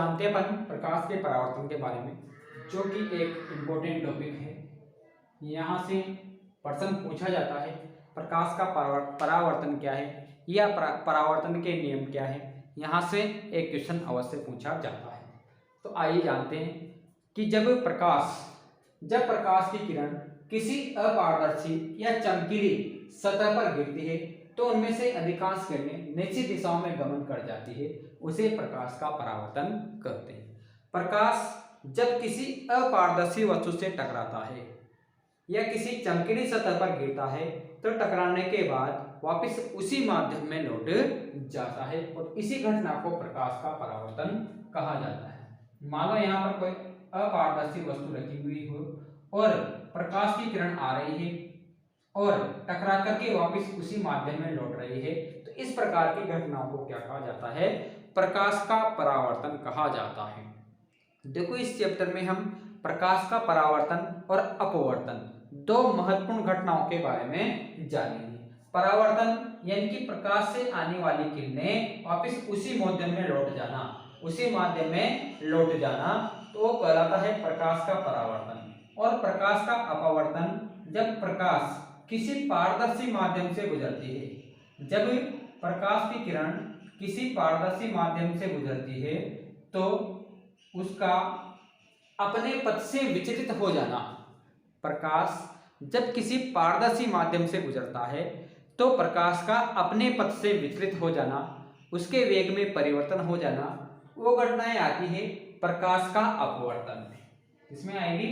जानते हैं अपन प्रकाश के परावर्तन के बारे में, जो कि एक इम्पोर्टेंट टॉपिक है। यहाँ से प्रश्न पूछा जाता है प्रकाश का परावर्तन क्या है या परावर्तन के नियम क्या है। यहाँ से एक क्वेश्चन अवश्य पूछा जाता है। तो आइए जानते हैं कि जब प्रकाश की किरण किसी अपारदर्शी या चमकीली सतह पर गिरती है तो उनमें से अधिकांश किरणें निश्चित दिशाओं में गमन कर जाती है, उसे प्रकाश का परावर्तन कहते हैं। प्रकाश जब किसी अपारदर्शी वस्तु से टकराता है या किसी चमकीली सतह पर गिरता है तो टकराने के बाद वापस उसी माध्यम में लौट जाता है और इसी घटना को प्रकाश का परावर्तन कहा जाता है। मान लो यहाँ पर कोई अपारदर्शी वस्तु रखी हुई हो और प्रकाश की किरण आ रही है और टकरा करके वापस उसी माध्यम में लौट रही है, तो इस प्रकार की घटनाओं को क्या कहा जाता है? प्रकाश का परावर्तन कहा जाता है। देखो, इस चैप्टर में हम प्रकाश का परावर्तन और अपवर्तन दो महत्वपूर्ण घटनाओं के बारे में जानेंगे। परावर्तन यानी कि प्रकाश से आने वाली किरणें वापस उसी माध्यम में लौट जाना, तो वो कहलाता है प्रकाश का परावर्तन। और प्रकाश का अपवर्तन जब प्रकाश किसी पारदर्शी माध्यम से गुजरती है। जब प्रकाश की किरण किसी पारदर्शी माध्यम से गुजरती है तो उसका अपने पथ से विचलित हो जाना। प्रकाश जब किसी पारदर्शी माध्यम से गुजरता है तो प्रकाश का अपने पथ से विचलित हो जाना, उसके वेग में परिवर्तन हो जाना, वो घटनाएं आती है प्रकाश का अपवर्तन में। इसमें आएगी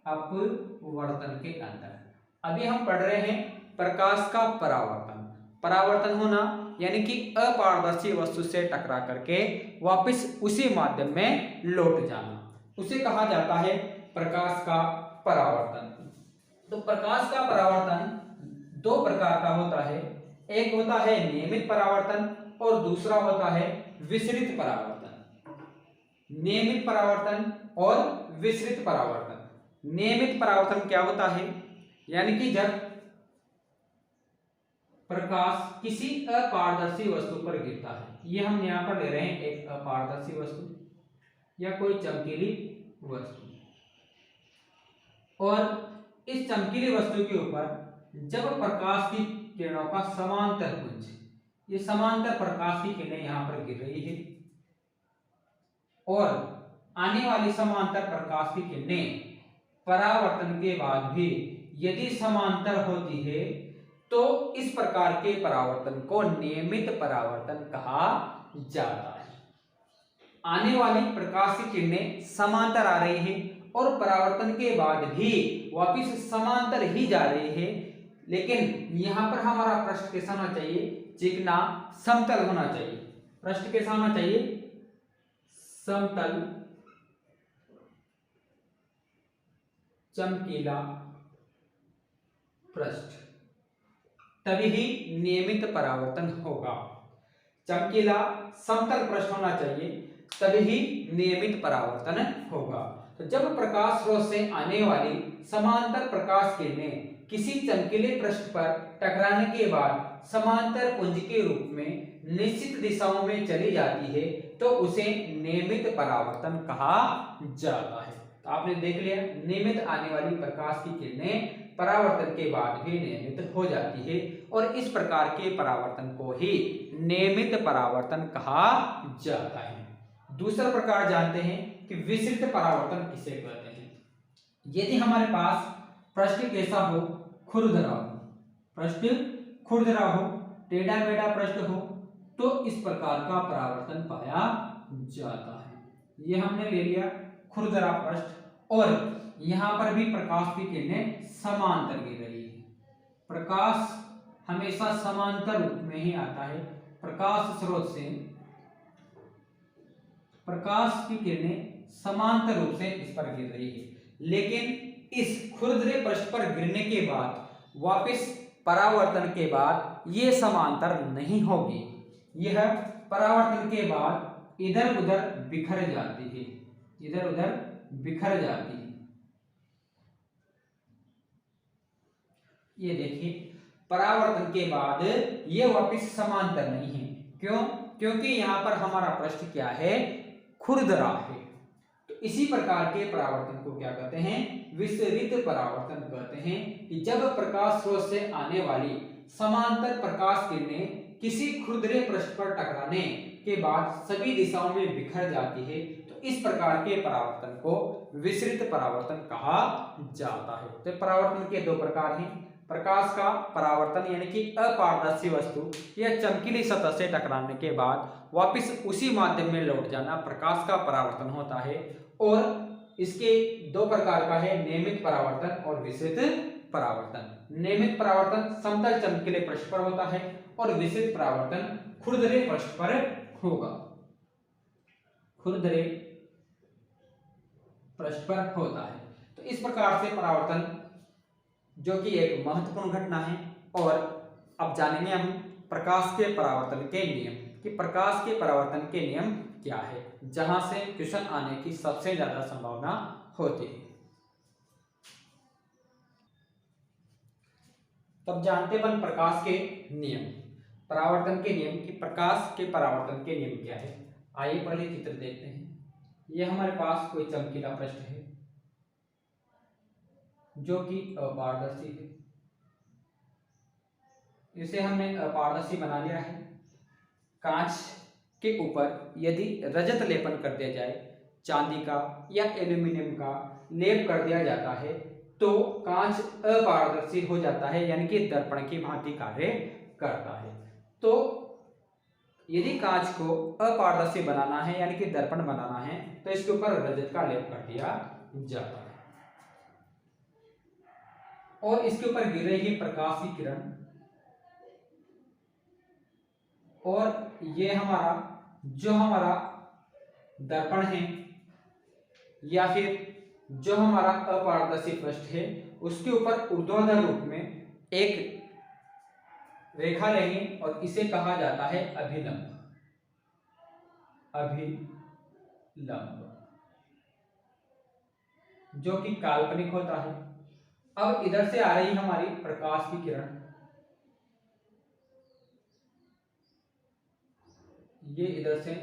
अपवर्तन के अंदर। अभी हम पढ़ रहे हैं प्रकाश का परावर्तन। परावर्तन होना यानी कि अपारदर्शी वस्तु से टकरा करके वापस उसी माध्यम में लौट जाना, उसे कहा जाता है प्रकाश का परावर्तन। तो प्रकाश का परावर्तन दो प्रकार का होता है। एक होता है नियमित परावर्तन और दूसरा होता है विसरित परावर्तन। नियमित परावर्तन और विसरित परावर्तन। नियमित परावर्तन क्या होता है? यानी कि जब प्रकाश किसी अपारदर्शी वस्तु पर गिरता है, ये हम यहाँ पर ले रहे हैं एक अपारदर्शी वस्तु या कोई चमकीली वस्तु, और इस चमकीली वस्तु के ऊपर जब प्रकाश की किरणों का समांतर पुंज, ये समांतर प्रकाश की किरणें यहाँ पर गिर रही है और आने वाली समांतर प्रकाश की किरणें परावर्तन के बाद भी यदि समांतर होती है तो इस प्रकार के परावर्तन को नियमित परावर्तन कहा जाता है। आने वाली प्रकाश की किरणें समांतर आ रही है और परावर्तन के बाद भी वापस समांतर ही जा रही है, लेकिन यहां पर हमारा पृष्ठ कैसा होना चाहिए? चिकना, समतल होना चाहिए। पृष्ठ कैसा होना चाहिए? समतल, चमकीला पृष्ठ, तभी ही नियमित परावर्तन होगा। चमकीला समतल पृष्ठ होना चाहिए, तभी ही नियमित परावर्तन होगा। तो जब प्रकाश स्रोत से आने वाली समांतर प्रकाश किरणें किसी चमकीले पृष्ठ पर टकराने के बाद समांतर पुंज के रूप में निश्चित दिशाओं में चली जाती है तो उसे नियमित परावर्तन कहा जाता है। तो आपने देख लिया, नियमित आने वाली प्रकाश की किरणें परावर्तन के बाद भी नियमित हो जाती है और इस प्रकार के परावर्तन को ही नियमित परावर्तन कहा जाता है। दूसरा प्रकार जानते हैं कि विसरित परावर्तन किसे कहते हैं। यदि हमारे पास पृष्ठ कैसा हो? खुरदरा हो, पृष्ठ खुरदरा हो, टेढ़ा मेढ़ा पृष्ठ हो, तो इस प्रकार का परावर्तन पाया जाता है। ये हमने ले लिया खुरदरा पृष्ठ, और यहां पर भी प्रकाश की किरणें समांतर गिर रही है। प्रकाश हमेशा समांतर रूप में ही आता है। प्रकाश स्रोत से प्रकाश की किरणें समांतर रूप से इस पर गिर रही है, लेकिन इस खुरदरे पृष्ठ पर गिरने के बाद वापस परावर्तन के बाद ये समांतर नहीं होगी। यह परावर्तन के बाद इधर उधर बिखर जाती है, इधर उधर बिखर जाती है। ये देखिए, परावर्तन के बाद ये वापस समांतर नहीं है। क्यों? क्योंकि यहां पर हमारा पृष्ठ क्या है? खुरदरा है। तो इसी प्रकार के परावर्तन को क्या कहते हैं? विसरित परावर्तन कहते हैं कि जब प्रकाश स्रोत से आने वाली समांतर प्रकाश किरणें किसी खुरदरे पृष्ठ पर टकराने के बाद सभी दिशाओं में बिखर जाती है, तो इस प्रकार के परावर्तन को विसरित परावर्तन कहा जाता है। तो परावर्तन के दो प्रकार हैं। प्रकाश का परावर्तन यानी कि अपारदर्शी वस्तु या चमकीली सतह से टकराने के बाद वापस उसी माध्यम में लौट जाना प्रकाश का परावर्तन होता है। और इसके दो प्रकार का है, नियमित परावर्तन और विसरित परावर्तन। नियमित परावर्तन समतल चमकीले पृष्ठ पर होता है और विसरित परावर्तन खुरदरे पृष्ठ पर होगा, खुरदरे पृष्ठ पर होता है। तो इस प्रकार से परावर्तन जो कि एक महत्वपूर्ण घटना है। और अब जानेंगे हम प्रकाश के परावर्तन के नियम कि प्रकाश के परावर्तन के नियम क्या है, जहां से क्वेश्चन आने की सबसे ज्यादा संभावना होती है। तब जानते हैं प्रकाश के नियम, परावर्तन के नियम कि प्रकाश के परावर्तन के नियम क्या है। आइए पहले चित्र देखते हैं। यह हमारे पास कोई चमकीला पृष्ठ है जो कि अपारदर्शी है। इसे हमने अपारदर्शी बना लिया है। कांच के ऊपर यदि रजत लेपन कर दिया जाए, चांदी का या एल्यूमिनियम का लेप कर दिया जाता है, तो कांच अपारदर्शी हो जाता है, यानी कि दर्पण की भांति कार्य करता है। तो यदि कांच को अपारदर्शी बनाना है यानी कि दर्पण बनाना है, तो इसके ऊपर रजत का लेप कर दिया जाता है और इसके ऊपर गिर रही प्रकाश की किरण, और ये हमारा दर्पण है या फिर जो हमारा अपारदर्शी पृष्ठ है, उसके ऊपर ऊर्ध्वाधर रूप में एक रेखा लेंगे और इसे कहा जाता है अभिलंब। अभिलंब जो कि काल्पनिक होता है। अब इधर से आ रही हमारी प्रकाश की किरण, ये इधर से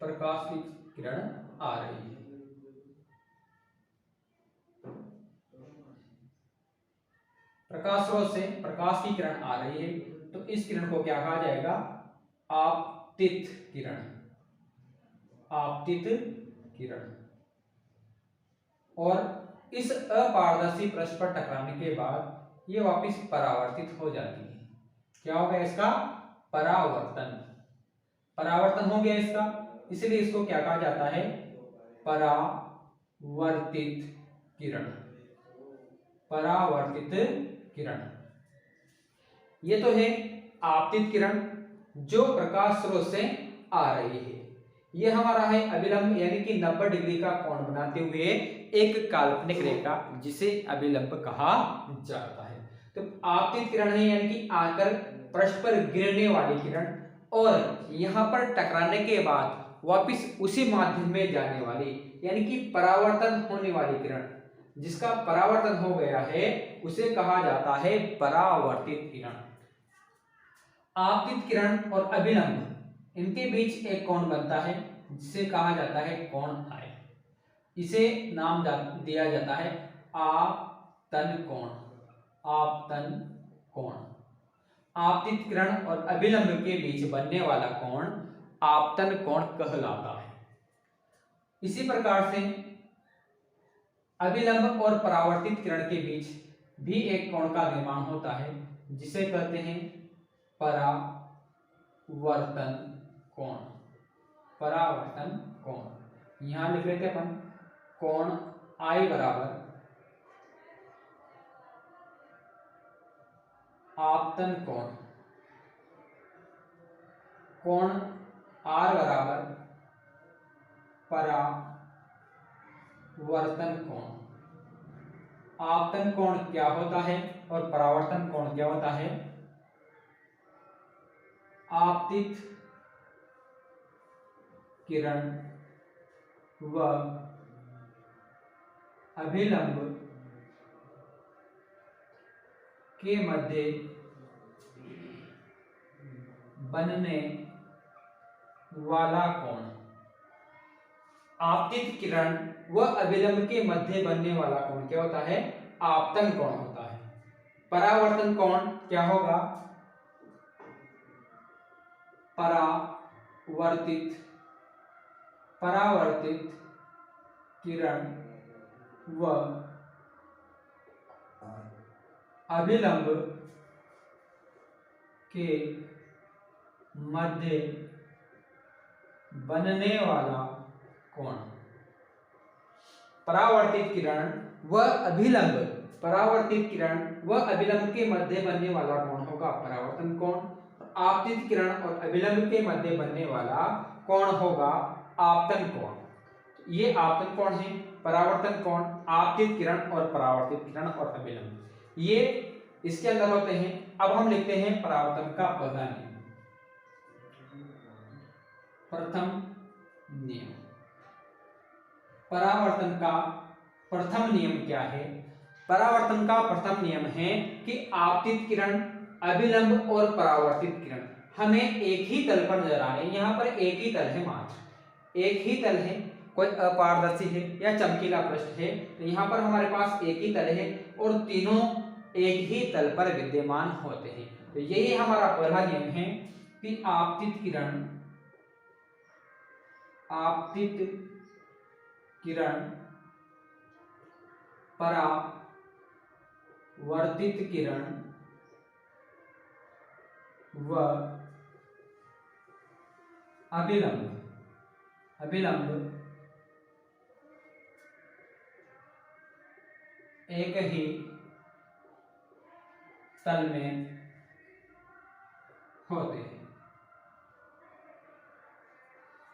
प्रकाश की किरण आ रही है। प्रकाश स्रोत से प्रकाश की किरण आ रही है, तो इस किरण को क्या कहा जाएगा? आपतित किरण। आपतित किरण। और इस अपारदर्शी पृष्ठ पर टकराने के बाद ये वापस परावर्तित हो जाती है। क्या हो गया इसका? परावर्तन। परावर्तन हो गया इसका, इसलिए इसको क्या कहा जाता है? परावर्तित किरण। परावर्तित किरण। ये तो है आपतित किरण जो प्रकाश स्रोत से आ रही है। ये हमारा है अभिलंब, यानी कि 90 डिग्री का कोण बनाते हुए एक काल्पनिक रेखा, जिसे अभिलंब कहा जाता है। तो आपतित किरण है यानी कि आकर पृष्ठ पर गिरने वाली किरण, और यहां पर टकराने के बाद वापस उसी माध्यम में जाने वाली, यानी कि परावर्तन होने वाली किरण, जिसका परावर्तन हो गया है उसे कहा जाता है परावर्तित किरण। आपतित किरण और अभिलंब, इनके बीच एक कोण बनता है जिसे कहा जाता है कोण आय। इसे नाम दिया जाता है आपतन कोण। आपतन कोण। आपतित किरण और अभिलंब के बीच बनने वाला कोण आपतन कोण कहलाता है। इसी प्रकार से अभिलंब और परावर्तित किरण के बीच भी एक कोण का निर्माण होता है, जिसे कहते हैं परावर्तन कोण। परावर्तन कोण। यहां लिख लेते अपन कोण I बराबर आपतन कोण, कोण R बराबर परावर्तन कोण। आपतन कोण क्या होता है और परावर्तन कोण क्या होता है? आपतित किरण व अभिलंब के मध्य बनने वाला कोण आपतित किरण व अभिलंब के मध्य बनने वाला कोण क्या होता है? आपतन कोण होता है। परावर्तन कोण क्या होगा? परावर्तित किरण व अभिलंब के मध्य बनने वाला कोण। परावर्तित किरण व अभिलंब के मध्य बनने वाला कोण होगा परावर्तन कोण। आपतित किरण और अभिलंब के मध्य बनने वाला कोण होगा आपतन कोण। ये आपतन कोण है, परावर्तन कोण, आपतित किरण और परावर्तित किरण और अभिलंब, ये इसके अंदर होते हैं। अब हम लिखते हैं परावर्तन का पहला नियम। प्रथम नियम, परावर्तन का प्रथम नियम क्या है? परावर्तन का प्रथम नियम है कि आपतित किरण, अभिलंब और परावर्तित किरण हमें एक ही तल पर नजर आ रहे हैं। यहाँ पर एक ही तल है, मात्र एक ही तल है, कोई अपारदर्शी है या चमकीला पृष्ठ है, तो यहाँ पर हमारे पास एक ही तल है और तीनों एक ही तल पर विद्यमान होते हैं। तो यही हमारा पहला नियम है कि आपतित किरण, परावर्तित किरण व अभिलंब एक ही तल में होते हैं।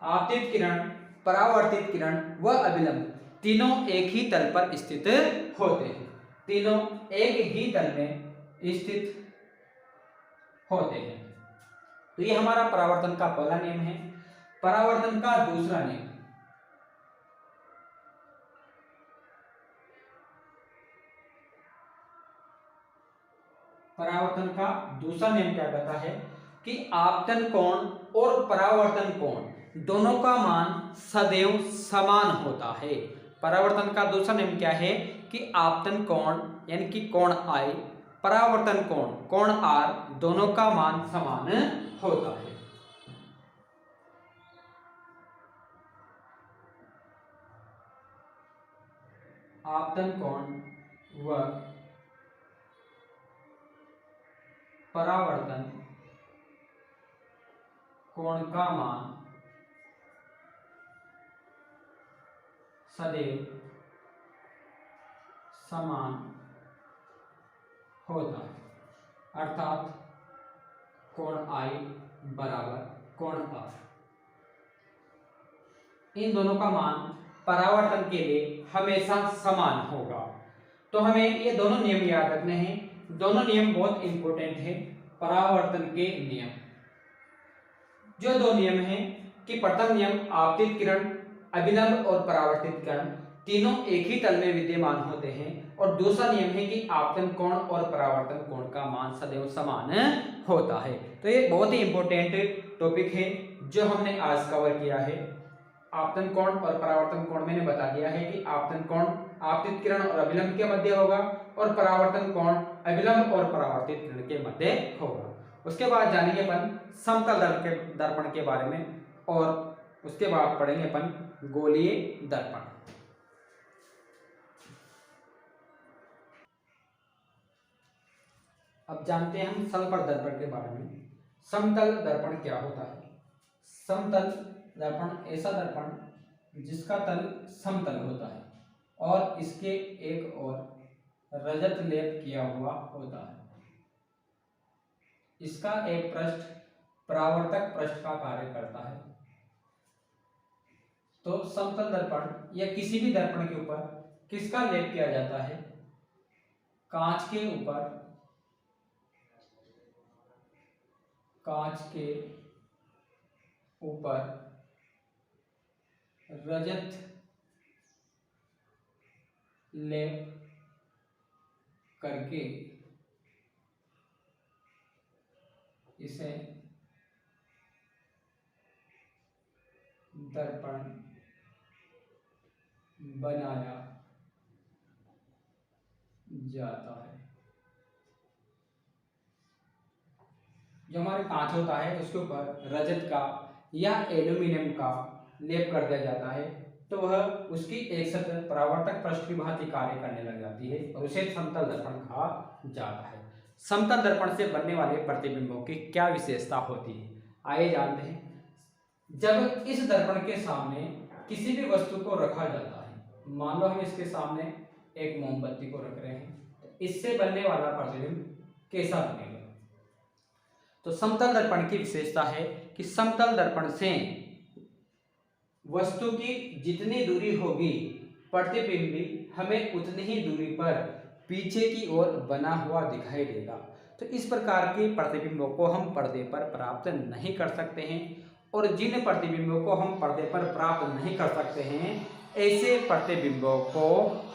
आपतित किरण, परावर्तित किरण व अभिलंब तीनों एक ही तल पर स्थित होते हैं। तीनों एक ही तल में स्थित होते हैं। तो ये हमारा परावर्तन का पहला नियम है। परावर्तन का दूसरा नियम, परावर्तन का दूसरा नियम क्या कहता है कि आपतन कोण और परावर्तन कोण दोनों का मान सदैव समान होता है। परावर्तन का दूसरा नियम क्या है कि आपतन कोण यानी कि कोण I, परावर्तन कोण R दोनों का मान समान होता है। आपतन कोण व परावर्तन कोण का मान सदैव समान होता है, अर्थात कोण I बराबर कोण R। इन दोनों का मान परावर्तन के लिए हमेशा समान होगा। तो हमें ये दोनों नियम याद रखने हैं। दोनों नियम बहुत इंपॉर्टेंट है। परावर्तन के नियम, जो दो नियम हैं कि प्रथम नियम आपतित किरण, अभिलंब और परावर्तित किरण तीनों एक ही तल में विद्यमान होते हैं, और दूसरा नियम है कि आपतन कोण और परावर्तन कोण का मान सदैव समान होता है। तो ये बहुत ही इंपॉर्टेंट टॉपिक है जो हमने आज कवर किया है। आपतन कोण और परावर्तन कोण मैंने बता दिया है कि आपतन कोण आपतित किरण और अभिलंब के मध्य होगा और परावर्तन कोण अभिलंब और परावर्तित किरण के मध्य होगा। उसके बाद जानेंगे अपन समतल दर्पण के बारे में, और उसके बाद पढ़ेंगे अपन गोलीय दर्पण। अब जानते हैं हम समतल दर्पण के बारे में। समतल दर्पण क्या होता है? समतल दर्पण ऐसा दर्पण जिसका तल समतल होता है और इसके एक ओर रजत लेप किया हुआ होता है। इसका एक पृष्ठ परावर्तक पृष्ठ का कार्य करता है। तो समतल दर्पण या किसी भी दर्पण के ऊपर किसका लेप किया जाता है? कांच के ऊपर, कांच के ऊपर रजत लेप करके इसे दर्पण बनाया जाता है। जो हमारे कांच होता है उसके ऊपर रजत का या एल्यूमिनियम का लेप कर दिया जाता है तो वह उसकी एक सतह परावर्तक पृष्ठ की भांति कार्य करने लग जाती है और उसे समतल दर्पण कहा जाता है। समतल दर्पण से बनने वाले प्रतिबिंबों की क्या विशेषता होती है, आइए जानते हैं। जब इस दर्पण के सामने किसी भी वस्तु को रखा जाता है, मान लो हम इसके सामने एक मोमबत्ती को रख रहे हैं, तो इससे बनने वाला प्रतिबिंब कैसा बनेगा? तो समतल दर्पण की विशेषता है कि समतल दर्पण से वस्तु की जितनी दूरी होगी प्रतिबिंबी हमें उतनी ही दूरी पर पीछे की ओर बना हुआ दिखाई देगा। तो इस प्रकार के प्रतिबिंबों को हम पर्दे पर प्राप्त नहीं कर सकते हैं और जिन प्रतिबिंबों को हम पर्दे पर प्राप्त नहीं कर सकते हैं ऐसे प्रतिबिंबों को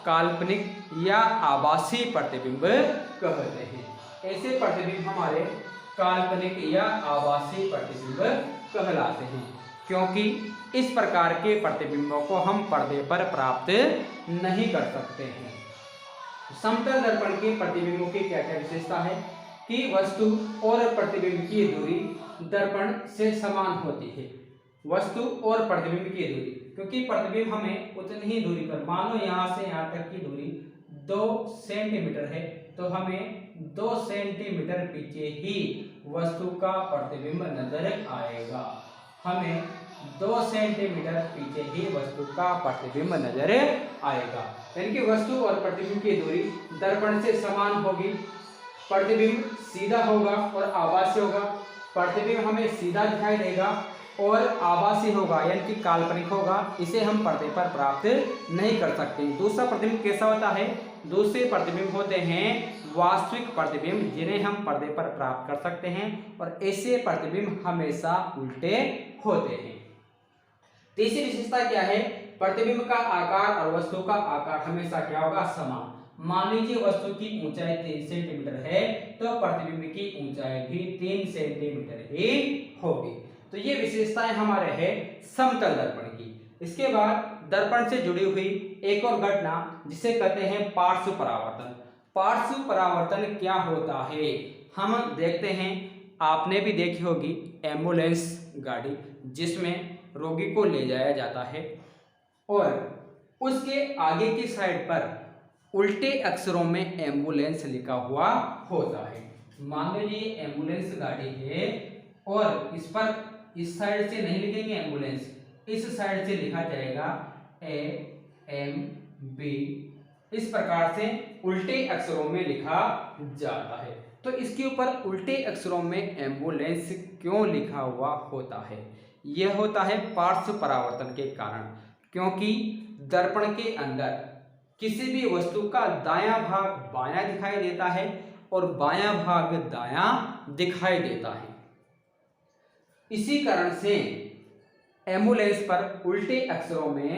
काल्पनिक या आभासी प्रतिबिंब कहते हैं। ऐसे प्रतिबिंब हमारे काल्पनिक या आभासी प्रतिबिंब कहलाते हैं क्योंकि इस प्रकार के प्रतिबिंबों को हम पर्दे पर प्राप्त नहीं कर सकते हैं। समतल दर्पण के प्रतिबिंबों की क्या क्या विशेषता है कि वस्तु और प्रतिबिंब की दूरी दर्पण से समान होती है। वस्तु और प्रतिबिंब की दूरी, क्योंकि प्रतिबिंब हमें उतनी ही दूरी पर, मान लो यहाँ से यहाँ तक की दूरी 2 सेंटीमीटर है तो हमें 2 सेंटीमीटर पीछे ही वस्तु का प्रतिबिंब नजर आएगा। हमें 2 सेंटीमीटर पीछे ही वस्तु का प्रतिबिंब नजर आएगा। यानी कि वस्तु और प्रतिबिंब की दूरी दर्पण से समान होगी। प्रतिबिंब सीधा होगा और आभासी होगा। प्रतिबिंब हमें सीधा दिखाई देगा और आभासी होगा यानी कि काल्पनिक होगा। इसे हम पर्दे पर प्राप्त नहीं कर सकते। दूसरा प्रतिबिंब कैसा होता है? दूसरे प्रतिबिंब होते हैं वास्तविक प्रतिबिंब जिन्हें हम पर्दे पर प्राप्त कर सकते हैं और ऐसे प्रतिबिंब हमेशा उल्टे होते हैं। तीसरी विशेषता क्या है? प्रतिबिंब का आकार और वस्तु का आकार हमेशा क्या होगा? समान। मान लीजिए वस्तु की ऊंचाई 3 सेंटीमीटर है तो प्रतिबिंब की ऊंचाई भी 3 सेंटीमीटर ही होगी। तो ये विशेषताएं हमारे हैं समतल दर्पण की। इसके बाद दर्पण से जुड़ी हुई एक और घटना जिसे कहते हैं पार्श्व परावर्तन। पार्श्व परावर्तन क्या होता है हम देखते हैं। आपने भी देखी होगी एम्बुलेंस गाड़ी जिसमें रोगी को ले जाया जाता है और उसके आगे की साइड पर उल्टे अक्षरों में एम्बुलेंस लिखा हुआ होता है। मान लीजिए एम्बुलेंस गाड़ी है और इस पर इस साइड से नहीं लिखेंगे एम्बुलेंस, इस साइड से लिखा जाएगा AMB। इस प्रकार से उल्टे अक्षरों में लिखा जाता है। तो इसके ऊपर उल्टे अक्षरों में एम्बुलेंस क्यों लिखा हुआ होता है? यह होता है पार्श्व परावर्तन के कारण, क्योंकि दर्पण के अंदर किसी भी वस्तु का दायां भाग बायां दिखाई देता है और बायां भाग दायां दिखाई देता है। इसी कारण से एम्बुलेंस पर उल्टे अक्षरों में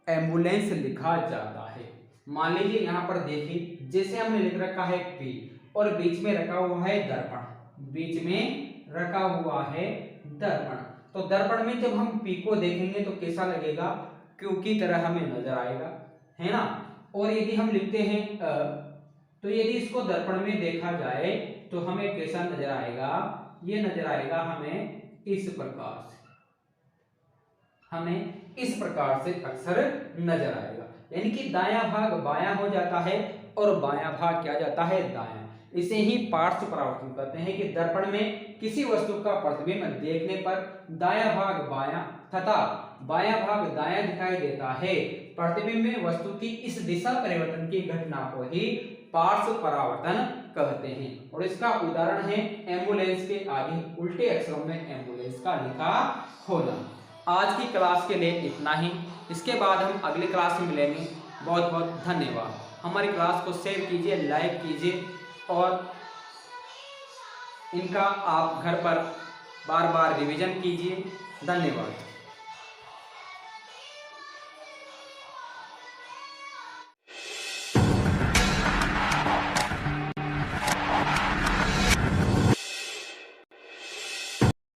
एम्बुलेंस लिखा जाता है। मान लीजिए यहाँ पर देखिए जैसे हमने लिख रखा है P और बीच में रखा हुआ है दर्पण, बीच में रखा हुआ है दर्पण। तो दर्पण में जब हम P को देखेंगे तो कैसा लगेगा? Q की तरह हमें नजर आएगा, है ना। और यदि हम लिखते हैं तो यदि इसको दर्पण में देखा जाए तो हमें कैसा नजर आएगा? ये नजर आएगा हमें इस प्रकार से, हमें इस प्रकार से अक्षर नजर आएगा। यानी कि दायां भाग बायां हो जाता है और बायां भाग क्या जाता है? दायां। इसे ही पार्श्व परावर्तन कहते हैं कि दर्पण में किसी वस्तु का प्रतिबिंब देखने पर दायां भाग बायां तथा बायां भाग दायां दिखाई देता है। प्रतिबिंब में वस्तु की इस दिशा परिवर्तन की घटना को ही पार्श्व परावर्तन कहते हैं। और इसका उदाहरण है एम्बुलेंस के आगे उल्टे अक्षरों में एम्बुलेंस का लिखा होना। आज की क्लास के लिए इतना ही। इसके बाद हम अगली क्लास में मिलेंगे। बहुत बहुत धन्यवाद। हमारी क्लास को शेयर कीजिए, लाइक कीजिए और इनका आप घर पर बार बार रिवीजन कीजिए। धन्यवाद।